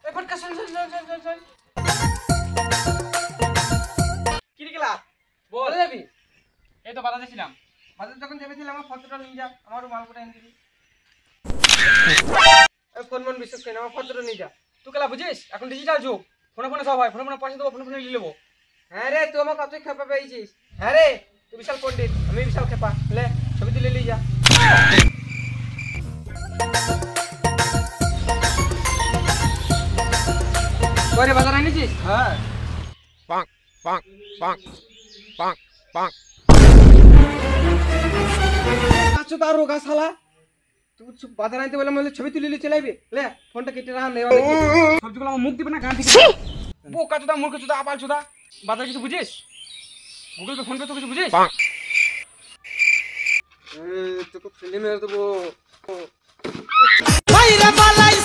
এই ফটকা চল চল চল চল চল কি রে গেলা বল যাবি এই তো বাজারে ছিলাম বাজারে যখন যাবেছিলাম আমার ফটোটা নিয়ে যা আমারও মালপোটা এনে দিবি এই ফোন মন বিশ্বাস করি না আমার ফটোটা নিয়ে যা তুই গেলা বুঝিস এখন ডিজিটাল যুগ ফোনে ফোনে সব হয় ফোনে ফোনে পয়সা দেবো ফোনে ফোনে নিয়ে নেবো হ্যাঁ রে তুই আমার কতই খেপা পেয়েছিস হ্যাঁ রে তুই বিশাল পণ্ডিত আমি বিশাল খেপা লে ছবি তুলে নিয়ে যা কয়রে বাজার এনেছিস হ্যাঁ Bonk, bonk, bonk, bonk, bonk. আচ্ছা তার রোগা শালা তুই বাজার আনতে বলে বলে ছবি তুলে নিয়ে চলে আইবে লে ফোনটা কেটে রাখ নেওয়া সবজিগুলো আমার মুখ দিবে না গান থেকে বোকা চোদা মূর্খ চোদা আপাল চোদা বাজার কিছু বুঝিস গুগল পে ফোন পে তো কিছু বুঝিস Bonk. তোকে ফিল্মে মেরে দেবো ভাইরা বালাই